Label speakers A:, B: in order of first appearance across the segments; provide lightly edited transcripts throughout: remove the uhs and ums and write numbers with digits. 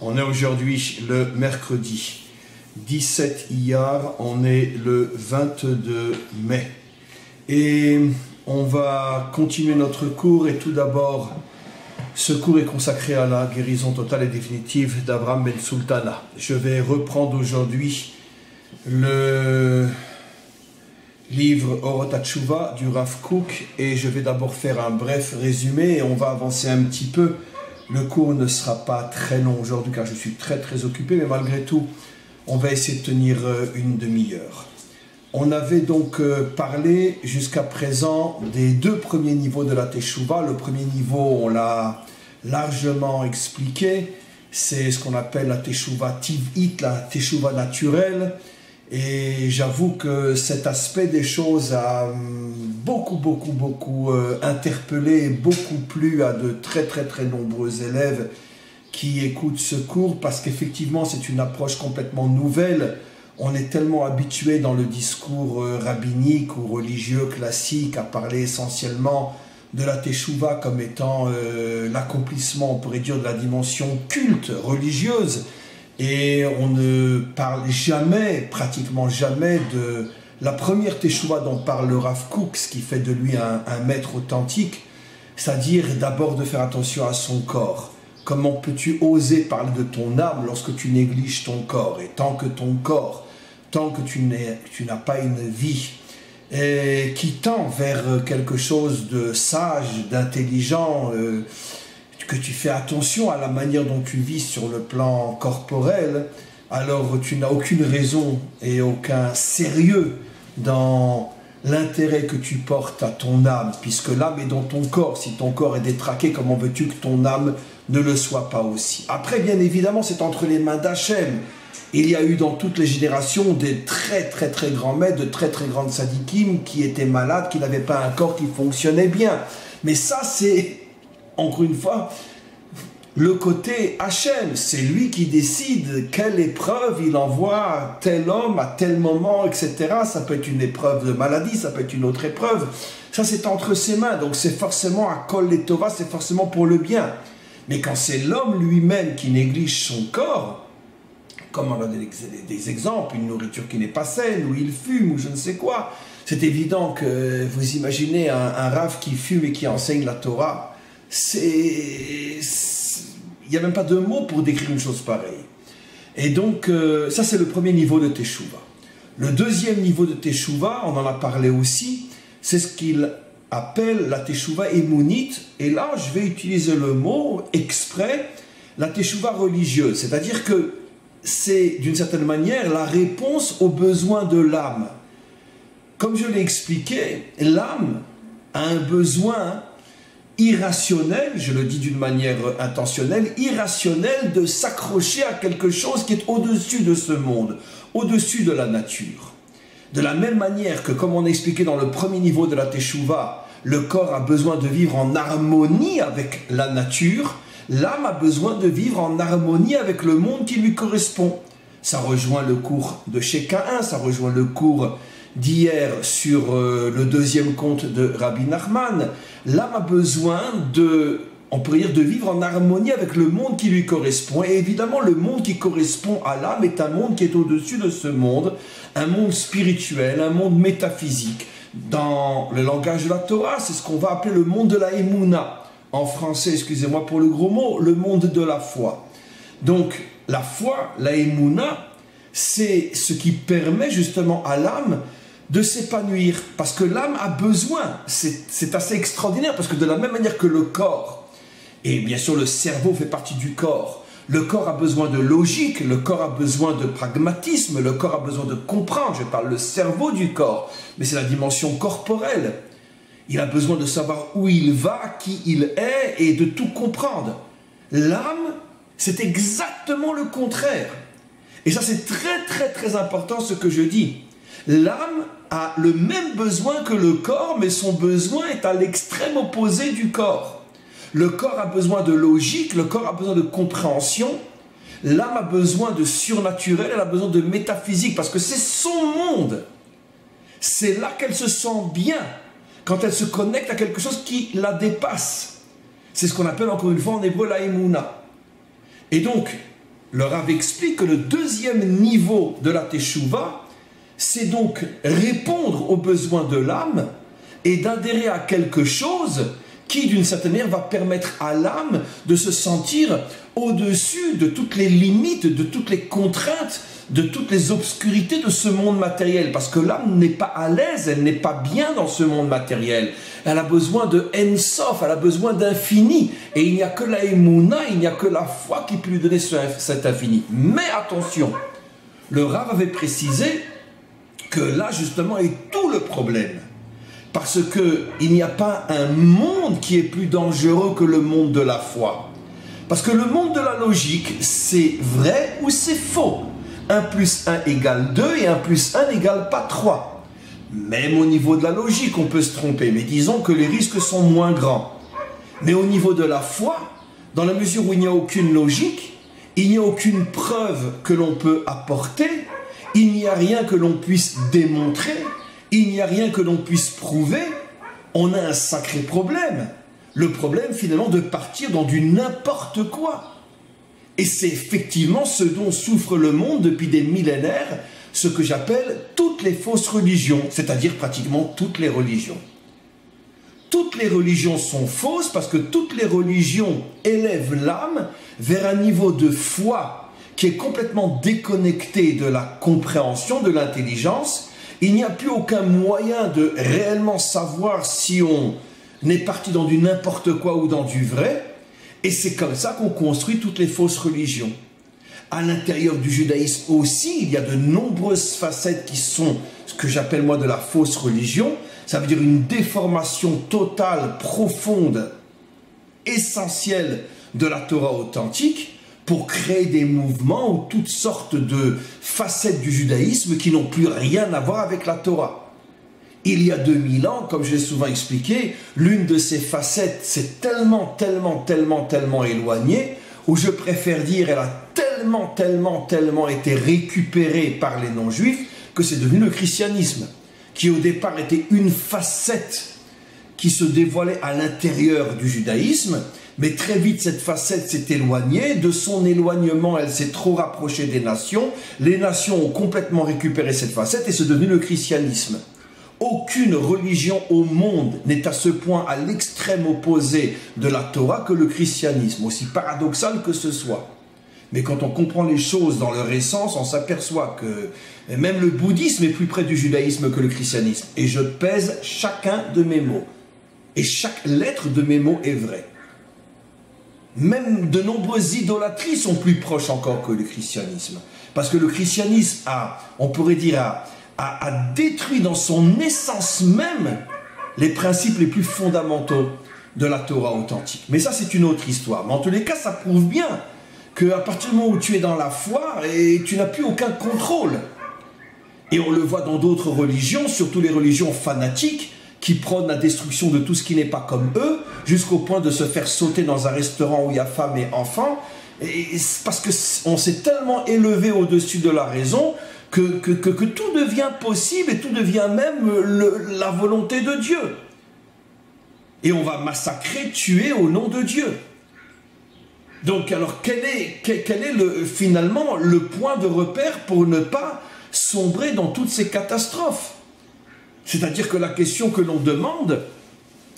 A: On est aujourd'hui le mercredi 17 Iyar, on est le 22 mai. Et on va continuer notre cours et tout d'abord, ce cours est consacré à la guérison totale et définitive d'Abraham Ben Sultana. Je vais reprendre aujourd'hui le livre Orot HaTshuva du Rav Kook et je vais d'abord faire un bref résumé et on va avancer un petit peu. Le cours ne sera pas très long aujourd'hui car je suis très occupé, mais malgré tout, on va essayer de tenir une demi-heure. On avait donc parlé jusqu'à présent des deux premiers niveaux de la Teshuvah. Le premier niveau, on l'a largement expliqué, c'est ce qu'on appelle la Teshuvah Tiv'it, la Teshuvah naturelle. Et j'avoue que cet aspect des choses a beaucoup interpellé et beaucoup plu à de très nombreux élèves qui écoutent ce cours parce qu'effectivement c'est une approche complètement nouvelle. On est tellement habitué dans le discours rabbinique ou religieux classique à parler essentiellement de la Teshuvah comme étant l'accomplissement, on pourrait dire, de la dimension culte, religieuse. Et on ne parle jamais, pratiquement jamais, de la première Teshuvah dont parle le Rav Kook, ce qui fait de lui un maître authentique, c'est-à-dire d'abord de faire attention à son corps. Comment peux-tu oser parler de ton âme lorsque tu négliges ton corps? Et tant que ton corps, tant que tu n'as pas une vie qui tend vers quelque chose de sage, d'intelligent, que tu fais attention à la manière dont tu vis sur le plan corporel, alors tu n'as aucune raison et aucun sérieux dans l'intérêt que tu portes à ton âme, puisque l'âme est dans ton corps. Si ton corps est détraqué, comment veux-tu que ton âme ne le soit pas aussi? Après, bien évidemment, c'est entre les mains d'Hachem. Il y a eu dans toutes les générations des très grands maîtres, de très grandes sadikim qui étaient malades, qui n'avaient pas un corps qui fonctionnait bien. Mais ça, c'est, encore une fois, le côté Hachem. C'est lui qui décide quelle épreuve il envoie à tel homme, à tel moment, etc. Ça peut être une épreuve de maladie, ça peut être une autre épreuve. Ça, c'est entre ses mains. Donc, c'est forcément à Kol Letova, c'est forcément pour le bien. Mais quand c'est l'homme lui-même qui néglige son corps, comme on a des exemples, une nourriture qui n'est pas saine, ou il fume, ou je ne sais quoi, c'est évident que vous imaginez un rave qui fume et qui enseigne la Torah, il n'y a même pas de mots pour décrire une chose pareille. Et donc, ça c'est le premier niveau de Teshuvah. Le deuxième niveau de Teshuvah, on en a parlé aussi, c'est ce qu'il appelle la Teshuvah émounite, et là je vais utiliser le mot exprès, la Teshuvah religieuse, c'est-à-dire que c'est d'une certaine manière la réponse aux besoins de l'âme. Comme je l'ai expliqué, l'âme a un besoin irrationnel, je le dis d'une manière intentionnelle, irrationnel de s'accrocher à quelque chose qui est au-dessus de ce monde, au-dessus de la nature. De la même manière que, comme on a expliqué dans le premier niveau de la Teshuvah, le corps a besoin de vivre en harmonie avec la nature, l'âme a besoin de vivre en harmonie avec le monde qui lui correspond. Ça rejoint le cours de Shekain, ça rejoint le cours d'hier sur le deuxième conte de Rabbi Nachman. L'âme a besoin on pourrait dire, de vivre en harmonie avec le monde qui lui correspond. Et évidemment, le monde qui correspond à l'âme est un monde qui est au-dessus de ce monde, un monde spirituel, un monde métaphysique. Dans le langage de la Torah, c'est ce qu'on va appeler le monde de la Emouna. En français, excusez-moi pour le gros mot, le monde de la foi. Donc, la foi, la Emouna, c'est ce qui permet justement à l'âme de s'épanouir. Parce que l'âme a besoin, c'est assez extraordinaire, parce que de la même manière que le corps, et bien sûr le cerveau fait partie du corps, le corps a besoin de logique, le corps a besoin de pragmatisme, le corps a besoin de comprendre, je parle le cerveau du corps, mais c'est la dimension corporelle. Il a besoin de savoir où il va, qui il est et de tout comprendre. L'âme, c'est exactement le contraire. Et ça, c'est très important ce que je dis. L'âme a le même besoin que le corps, mais son besoin est à l'extrême opposé du corps. Le corps a besoin de logique, le corps a besoin de compréhension. L'âme a besoin de surnaturel, elle a besoin de métaphysique, parce que c'est son monde. C'est là qu'elle se sent bien. Quand elle se connecte à quelque chose qui la dépasse. C'est ce qu'on appelle encore une fois en hébreu la Emouna. Et donc, Le Rav explique que le deuxième niveau de la Teshuvah, c'est donc répondre aux besoins de l'âme et d'adhérer à quelque chose qui, d'une certaine manière, va permettre à l'âme de se sentir au-dessus de toutes les limites, de toutes les contraintes, de toutes les obscurités de ce monde matériel. Parce que l'âme n'est pas à l'aise, elle n'est pas bien dans ce monde matériel. Elle a besoin de En Sof, elle a besoin d'infini. Et il n'y a que la Emouna, il n'y a que la foi qui peut lui donner cet infini. Mais attention, le Rav avait précisé que là, justement, est tout le problème. Parce qu'il n'y a pas un monde qui est plus dangereux que le monde de la foi. Parce que le monde de la logique, c'est vrai ou c'est faux. 1 plus 1 égale 2 et 1 plus 1 n'égale pas 3. Même au niveau de la logique, on peut se tromper, mais disons que les risques sont moins grands. Mais au niveau de la foi, dans la mesure où il n'y a aucune logique, il n'y a aucune preuve que l'on peut apporter, il n'y a rien que l'on puisse démontrer, il n'y a rien que l'on puisse prouver, on a un sacré problème. Le problème finalement de partir dans du n'importe quoi. Et c'est effectivement ce dont souffre le monde depuis des millénaires, ce que j'appelle toutes les fausses religions, c'est-à-dire pratiquement toutes les religions. Toutes les religions sont fausses parce que toutes les religions élèvent l'âme vers un niveau de foi qui est complètement déconnecté de la compréhension, de l'intelligence. Il n'y a plus aucun moyen de réellement savoir si on est parti dans du n'importe quoi ou dans du vrai. Et c'est comme ça qu'on construit toutes les fausses religions. À l'intérieur du judaïsme aussi, il y a de nombreuses facettes qui sont ce que j'appelle moi de la fausse religion. Ça veut dire une déformation totale, profonde, essentielle de la Torah authentique pour créer des mouvements ou toutes sortes de facettes du judaïsme qui n'ont plus rien à voir avec la Torah. Il y a 2000 ans, comme je l'ai souvent expliqué, l'une de ces facettes s'est tellement éloignée, ou je préfère dire, elle a tellement été récupérée par les non-juifs, que c'est devenu le christianisme, qui au départ était une facette qui se dévoilait à l'intérieur du judaïsme, mais très vite cette facette s'est éloignée, de son éloignement elle s'est trop rapprochée des nations, les nations ont complètement récupéré cette facette et c'est devenu le christianisme. Aucune religion au monde n'est à ce point à l'extrême opposé de la Torah que le christianisme, aussi paradoxal que ce soit. Mais quand on comprend les choses dans leur essence, on s'aperçoit que même le bouddhisme est plus près du judaïsme que le christianisme. Et je pèse chacun de mes mots. Et chaque lettre de mes mots est vraie. Même de nombreuses idolâtries sont plus proches encore que le christianisme. Parce que le christianisme on pourrait dire, a détruit dans son essence même les principes les plus fondamentaux de la Torah authentique. Mais ça, c'est une autre histoire. Mais en tous les cas, ça prouve bien qu'à partir du moment où tu es dans la foi, et tu n'as plus aucun contrôle. Et on le voit dans d'autres religions, surtout les religions fanatiques, qui prônent la destruction de tout ce qui n'est pas comme eux, jusqu'au point de se faire sauter dans un restaurant où il y a femmes et enfants, parce qu'on s'est tellement élevé au-dessus de la raison que tout devient possible et tout devient même la volonté de Dieu. Et on va massacrer, tuer au nom de Dieu. Donc alors quel est finalement le point de repère pour ne pas sombrer dans toutes ces catastrophes? C'est-à-dire que la question que l'on demande,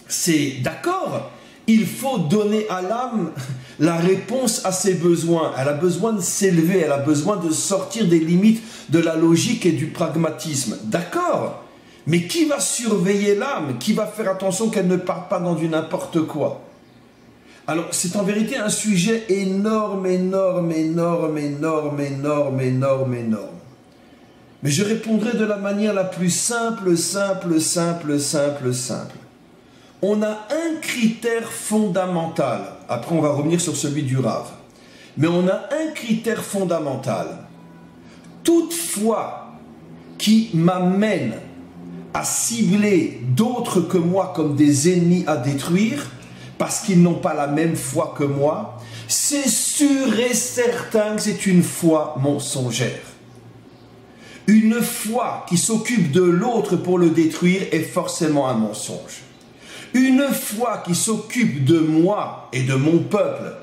A: c'est d'accord, il faut donner à l'âme la réponse à ses besoins. Elle a besoin de s'élever, elle a besoin de sortir des limites de la logique et du pragmatisme. D'accord, mais qui va surveiller l'âme? Qui va faire attention qu'elle ne parte pas dans du n'importe quoi? Alors, c'est en vérité un sujet énorme. Mais je répondrai de la manière la plus simple. On a un critère fondamental. Après, on va revenir sur celui du Rav. Mais on a un critère fondamental. Toute foi qui m'amène à cibler d'autres que moi comme des ennemis à détruire, parce qu'ils n'ont pas la même foi que moi, c'est sûr et certain que c'est une foi mensongère. Une foi qui s'occupe de l'autre pour le détruire est forcément un mensonge. Une foi qui s'occupe de moi et de mon peuple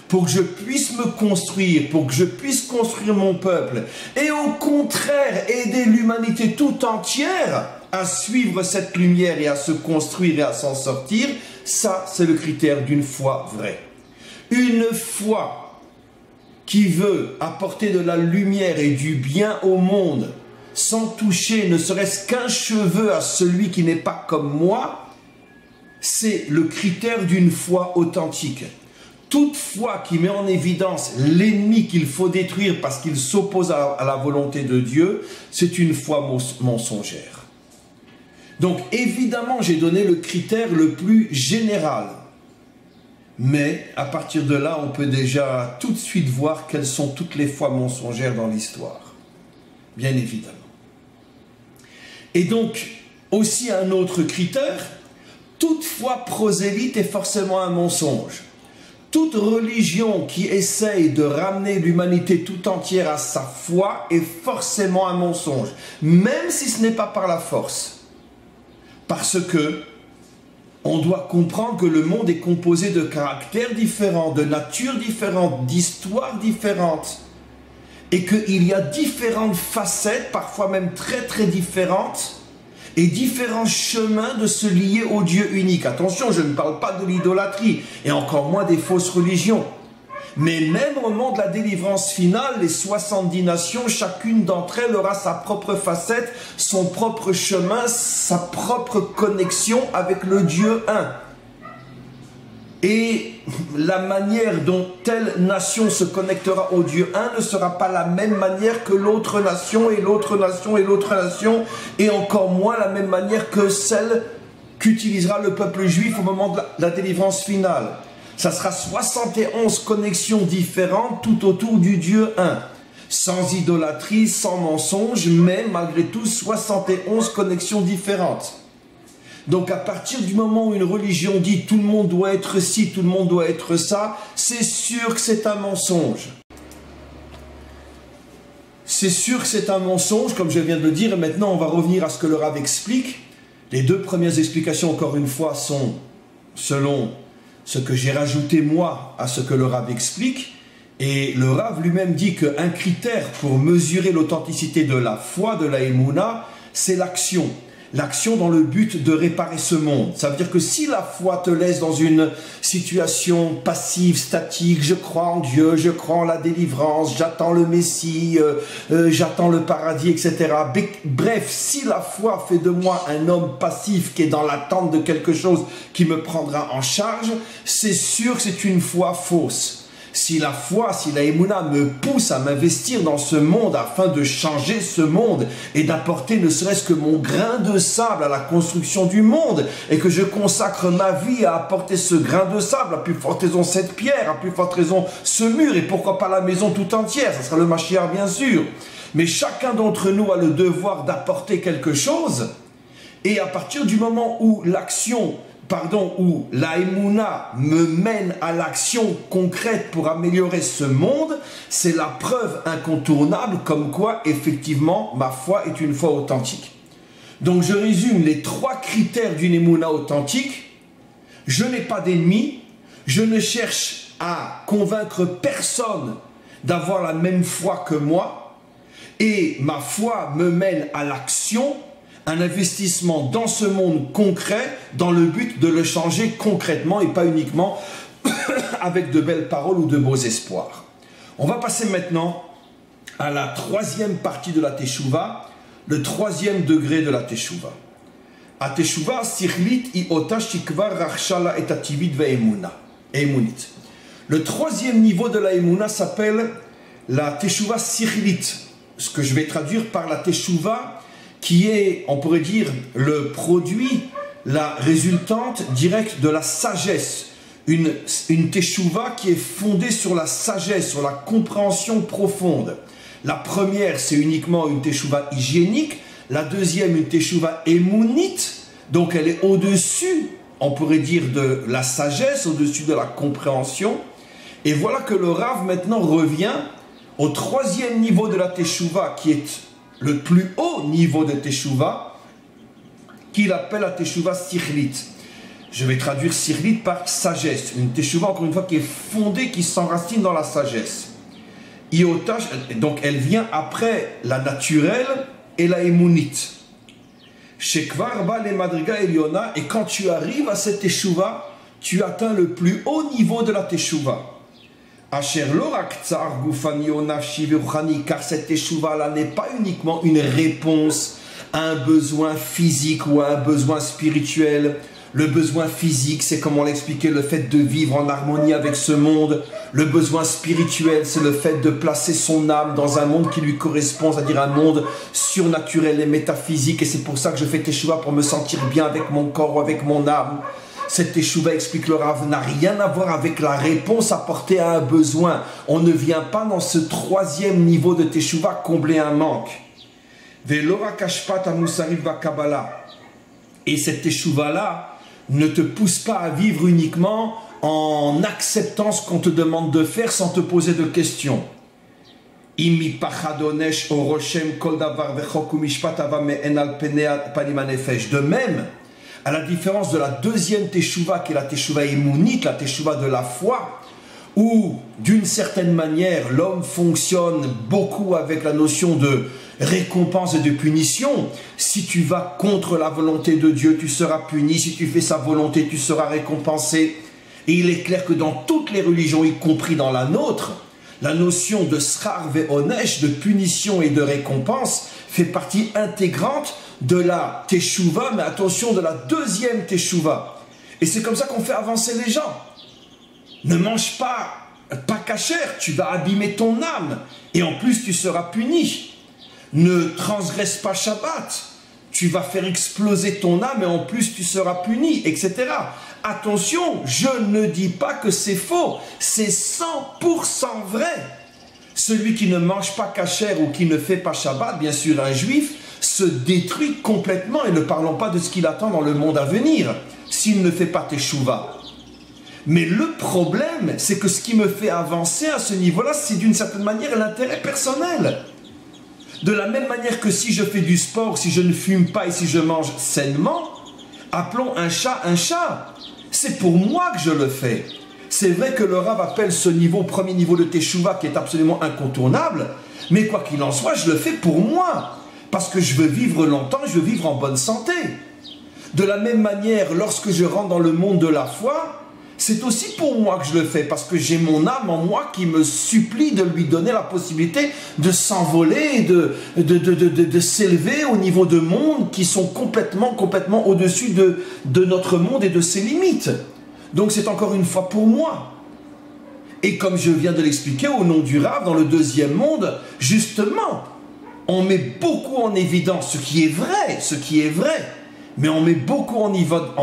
A: pour que je puisse me construire, pour que je puisse construire mon peuple, et au contraire aider l'humanité tout entière à suivre cette lumière et à se construire et à s'en sortir, ça c'est le critère d'une foi vraie. Une foi qui veut apporter de la lumière et du bien au monde, sans toucher ne serait-ce qu'un cheveu à celui qui n'est pas comme moi, c'est le critère d'une foi authentique. Toute foi qui met en évidence l'ennemi qu'il faut détruire parce qu'il s'oppose à la volonté de Dieu, c'est une foi mensongère. Donc évidemment, j'ai donné le critère le plus général. Mais à partir de là, on peut déjà tout de suite voir quelles sont toutes les foi mensongères dans l'histoire. Bien évidemment. Et donc, aussi un autre critère, toute foi prosélyte est forcément un mensonge. Toute religion qui essaye de ramener l'humanité tout entière à sa foi est forcément un mensonge, même si ce n'est pas par la force. Parce que on doit comprendre que le monde est composé de caractères différents, de natures différentes, d'histoires différentes, et qu'il y a différentes facettes, parfois même très très différentes, et différents chemins de se lier au Dieu unique. Attention, je ne parle pas de l'idolâtrie, et encore moins des fausses religions. Mais même au moment de la délivrance finale, les 70 nations, chacune d'entre elles aura sa propre facette, son propre chemin, sa propre connexion avec le Dieu un. Et la manière dont telle nation se connectera au Dieu un ne sera pas la même manière que l'autre nation et l'autre nation et l'autre nation, et encore moins la même manière que celle qu'utilisera le peuple juif au moment de la délivrance finale. Ça sera 71 connexions différentes tout autour du Dieu un. Sans idolâtrie, sans mensonge, mais malgré tout 71 connexions différentes. Donc à partir du moment où une religion dit tout le monde doit être ci, tout le monde doit être ça, c'est sûr que c'est un mensonge. C'est sûr que c'est un mensonge, comme je viens de le dire, et maintenant on va revenir à ce que le Rav explique. Les deux premières explications, encore une fois, sont selon ce que j'ai rajouté moi à ce que le Rav explique. Et le Rav lui-même dit qu'un critère pour mesurer l'authenticité de la foi, de la Emouna, c'est l'action. L'action dans le but de réparer ce monde. Ça veut dire que si la foi te laisse dans une situation passive, statique, je crois en Dieu, je crois en la délivrance, j'attends le Messie, j'attends le paradis, etc. Bref, si la foi fait de moi un homme passif qui est dans l'attente de quelque chose qui me prendra en charge, c'est sûr que c'est une foi fausse. Si la foi, si la Emouna me pousse à m'investir dans ce monde afin de changer ce monde et d'apporter ne serait-ce que mon grain de sable à la construction du monde et que je consacre ma vie à apporter ce grain de sable, à plus forte raison cette pierre, à plus forte raison ce mur et pourquoi pas la maison tout entière, ça sera le Mashiach bien sûr. Mais chacun d'entre nous a le devoir d'apporter quelque chose et à partir du moment où où la Emouna me mène à l'action concrète pour améliorer ce monde, c'est la preuve incontournable comme quoi, effectivement, ma foi est une foi authentique. Donc je résume les trois critères d'une Emouna authentique. Je n'ai pas d'ennemis, je ne cherche à convaincre personne d'avoir la même foi que moi, et ma foi me mène à l'action, un investissement dans ce monde concret dans le but de le changer concrètement et pas uniquement avec de belles paroles ou de beaux espoirs. On va passer maintenant à la troisième partie de la Teshuvah, le troisième degré de la Teshuvah. A Teshuvah sikhlit i ota shikvar rachshala et ativit ve'emuna. Le troisième niveau de la Emouna s'appelle la Teshuvah sikhlit, ce que je vais traduire par la Teshuvah qui est, on pourrait dire, le produit, la résultante directe de la sagesse. Une teshuva qui est fondée sur la sagesse, sur la compréhension profonde. La première, c'est uniquement une teshuva hygiénique. La deuxième, une teshuva émounite. Donc elle est au-dessus, on pourrait dire, de la sagesse, au-dessus de la compréhension. Et voilà que le Rav maintenant revient au troisième niveau de la teshuva, qui est le plus haut niveau de Teshuvah, qu'il appelle la Teshuvah sikhlit. Je vais traduire sirlit par sagesse. Une teshuva, encore une fois, qui est fondée, qui s'enracine dans la sagesse. Iota, donc elle vient après la naturelle et la émounite. Shekvar ba le madriga eliona, et quand tu arrives à cette teshuva, tu atteins le plus haut niveau de la teshuva. Asher lo rak tsar gufani o nafshi v'ruchani, car cette teshuva là n'est pas uniquement une réponse à un besoin physique ou à un besoin spirituel. Le besoin physique, c'est comme on l'expliquait, le fait de vivre en harmonie avec ce monde. Le besoin spirituel, c'est le fait de placer son âme dans un monde qui lui correspond, c'est-à-dire un monde surnaturel et métaphysique. Et c'est pour ça que je fais teshuva, pour me sentir bien avec mon corps ou avec mon âme. Cette teshuva, explique le Rav, n'a rien à voir avec la réponse apportée à un besoin. On ne vient pas dans ce troisième niveau de teshuva combler un manque. Et cette teshuva-là ne te pousse pas à vivre uniquement en acceptant ce qu'on te demande de faire sans te poser de questions. De même, à la différence de la deuxième teshuva, qui est la teshuva émounite, la teshuva de la foi, où d'une certaine manière l'homme fonctionne beaucoup avec la notion de récompense et de punition. Si tu vas contre la volonté de Dieu, tu seras puni. Si tu fais sa volonté, tu seras récompensé. Et il est clair que dans toutes les religions, y compris dans la nôtre, la notion de schar ve'onesh, de punition et de récompense, fait partie intégrante de la teshuva, mais attention, de la deuxième teshuva. Et c'est comme ça qu'on fait avancer les gens. Ne mange pas cachère, tu vas abîmer ton âme, et en plus tu seras puni. Ne transgresse pas Shabbat, tu vas faire exploser ton âme et en plus tu seras puni, etc. Attention, je ne dis pas que c'est faux, c'est 100% vrai. Celui qui ne mange pas cachère ou qui ne fait pas Shabbat, bien sûr un juif, se détruit complètement, et ne parlons pas de ce qu'il attend dans le monde à venir, s'il ne fait pas teshuva. Mais le problème, c'est que ce qui me fait avancer à ce niveau-là, c'est d'une certaine manière l'intérêt personnel. De la même manière que si je fais du sport, si je ne fume pas et si je mange sainement, appelons un chat un chat. C'est pour moi que je le fais. C'est vrai que le Rav appelle ce niveau, premier niveau de teshuva, qui est absolument incontournable, mais quoi qu'il en soit, je le fais pour moi. Parce que je veux vivre longtemps, je veux vivre en bonne santé. De la même manière, lorsque je rentre dans le monde de la foi, c'est aussi pour moi que je le fais, parce que j'ai mon âme en moi qui me supplie de lui donner la possibilité de s'envoler, de s'élever au niveau de mondes qui sont complètement au-dessus de notre monde et de ses limites. Donc c'est encore une fois pour moi. Et comme je viens de l'expliquer au nom du Rav, dans le deuxième monde, justement, on met beaucoup en évidence ce qui est vrai, mais on met beaucoup en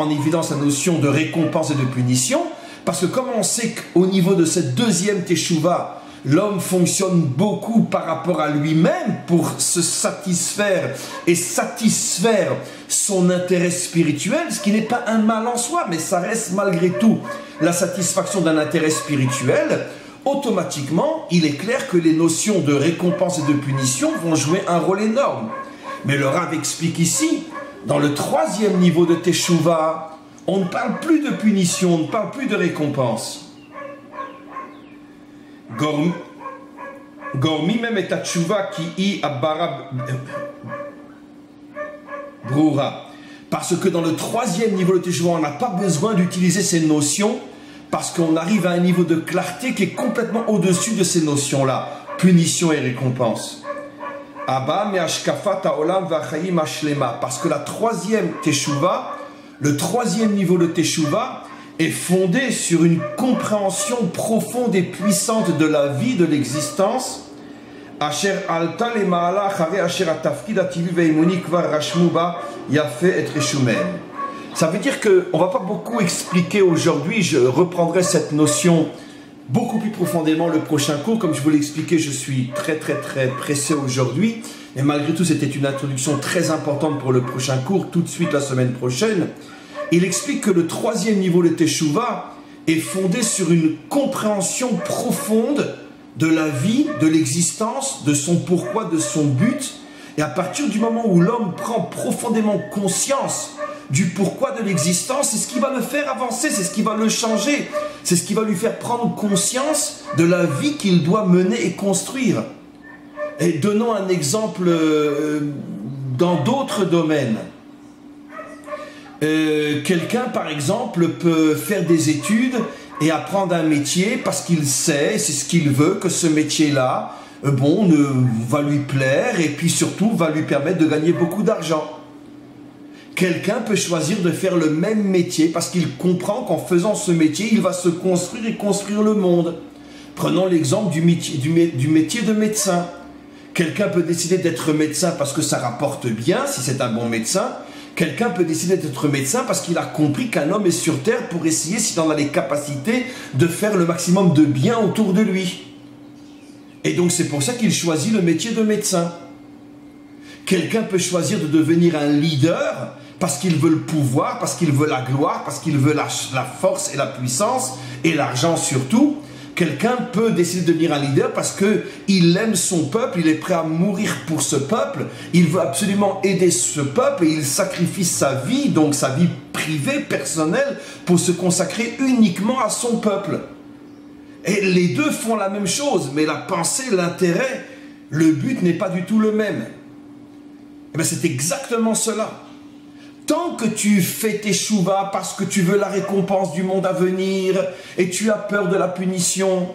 A: évidence la notion de récompense et de punition, parce que comme on sait qu'au niveau de cette deuxième teshuva, l'homme fonctionne beaucoup par rapport à lui-même pour se satisfaire et satisfaire son intérêt spirituel, ce qui n'est pas un mal en soi, mais ça reste malgré tout la satisfaction d'un intérêt spirituel. Automatiquement, il est clair que les notions de récompense et de punition vont jouer un rôle énorme. Mais le Rav explique ici, dans le troisième niveau de teshuva, on ne parle plus de punition, on ne parle plus de récompense. Gormi même est teshuva qui y abara brura. Parce que dans le troisième niveau de teshuva, on n'a pas besoin d'utiliser ces notions, parce qu'on arrive à un niveau de clarté qui est complètement au-dessus de ces notions-là, punition et récompense. Parce que la troisième teshuva, le troisième niveau de teshuva, est fondé sur une compréhension profonde et puissante de la vie, de l'existence. Ça veut dire qu'on ne va pas beaucoup expliquer aujourd'hui, je reprendrai cette notion beaucoup plus profondément le prochain cours. Comme je vous l'ai expliqué, je suis très pressé aujourd'hui. Et malgré tout, c'était une introduction très importante pour le prochain cours, tout de suite la semaine prochaine. Il explique que le troisième niveau de teshuva est fondé sur une compréhension profonde de la vie, de l'existence, de son pourquoi, de son but. Et à partir du moment où l'homme prend profondément conscience du pourquoi de l'existence, c'est ce qui va le faire avancer, c'est ce qui va le changer, c'est ce qui va lui faire prendre conscience de la vie qu'il doit mener et construire. Et donnons un exemple dans d'autres domaines. Quelqu'un, par exemple, peut faire des études et apprendre un métier parce qu'il sait, c'est ce qu'il veut, que ce métier-là, va lui plaire et puis surtout va lui permettre de gagner beaucoup d'argent. Quelqu'un peut choisir de faire le même métier parce qu'il comprend qu'en faisant ce métier, il va se construire et construire le monde. Prenons l'exemple du métier de médecin. Quelqu'un peut décider d'être médecin parce que ça rapporte bien, si c'est un bon médecin. Quelqu'un peut décider d'être médecin parce qu'il a compris qu'un homme est sur terre pour essayer, s'il en a les capacités, de faire le maximum de bien autour de lui. Et donc c'est pour ça qu'il choisit le métier de médecin. Quelqu'un peut choisir de devenir un leader parce qu'il veut le pouvoir, parce qu'il veut la gloire, parce qu'il veut la force et la puissance, et l'argent surtout. Quelqu'un peut décider de devenir un leader parce qu'il aime son peuple, il est prêt à mourir pour ce peuple, il veut absolument aider ce peuple et il sacrifie sa vie, donc sa vie privée, personnelle, pour se consacrer uniquement à son peuple. Et les deux font la même chose, mais la pensée, l'intérêt, le but n'est pas du tout le même. Et bien c'est exactement cela. Tant que tu fais tes chouvas parce que tu veux la récompense du monde à venir et tu as peur de la punition,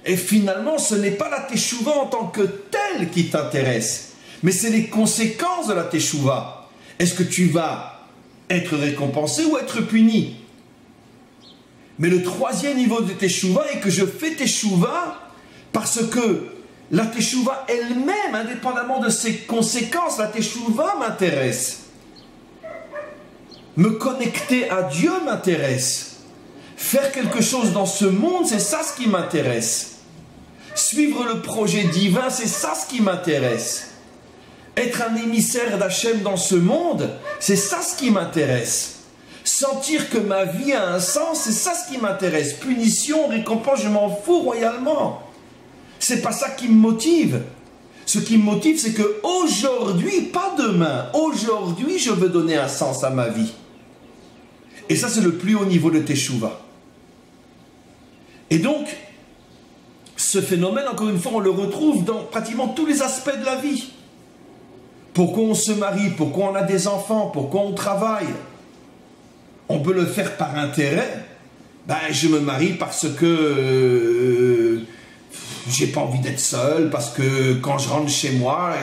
A: et finalement ce n'est pas la teshuva en tant que telle qui t'intéresse, mais c'est les conséquences de la teshuva. Est-ce que tu vas être récompensé ou être puni? Mais le troisième niveau de teshuva est que je fais teshuva parce que la teshuva elle-même, indépendamment de ses conséquences, la teshuva m'intéresse. Me connecter à Dieu m'intéresse. Faire quelque chose dans ce monde, c'est ça ce qui m'intéresse. Suivre le projet divin, c'est ça ce qui m'intéresse. Être un émissaire d'Hachem dans ce monde, c'est ça ce qui m'intéresse. Sentir que ma vie a un sens, c'est ça ce qui m'intéresse. Punition, récompense, je m'en fous royalement. C'est pas ça qui me motive. Ce qui me motive, c'est que aujourd'hui, pas demain, aujourd'hui, je veux donner un sens à ma vie. Et ça, c'est le plus haut niveau de teshuva. Et donc, ce phénomène, encore une fois, on le retrouve dans pratiquement tous les aspects de la vie. Pourquoi on se marie, pourquoi on a des enfants, pourquoi on travaille. On peut le faire par intérêt. Je me marie parce que j'ai pas envie d'être seul, parce que quand je rentre chez moi,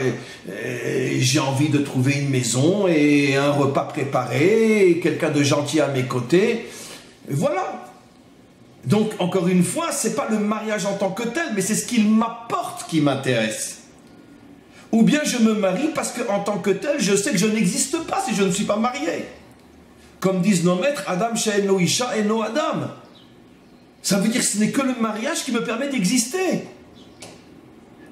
A: j'ai envie de trouver une maison et un repas préparé, et quelqu'un de gentil à mes côtés. Et voilà. Donc, encore une fois, c'est pas le mariage en tant que tel, mais c'est ce qu'il m'apporte qui m'intéresse. Ou bien je me marie parce qu'en tant que tel, je sais que je n'existe pas si je ne suis pas marié. Comme disent nos maîtres, Adam she'eno isha eno Adam. Ça veut dire que ce n'est que le mariage qui me permet d'exister.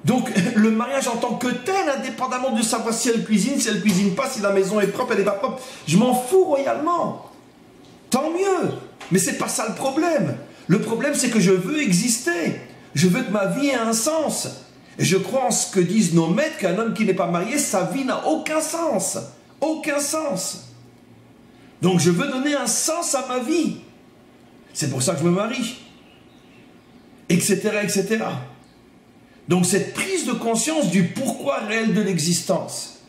A: Donc, le mariage en tant que tel, indépendamment de savoir si elle cuisine pas, si la maison est propre, elle n'est pas propre, je m'en fous royalement. Tant mieux. Mais c'est pas ça le problème. Le problème, c'est que je veux exister. Je veux que ma vie ait un sens. Et je crois en ce que disent nos maîtres, qu'un homme qui n'est pas marié, sa vie n'a aucun sens. Aucun sens. Donc, je veux donner un sens à ma vie. C'est pour ça que je me marie. Etc., etc. Donc cette prise de conscience du pourquoi réel de l'existence,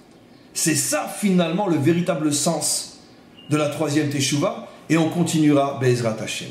A: c'est ça finalement le véritable sens de la troisième teshuva, et on continuera Be'ezrat Hashem.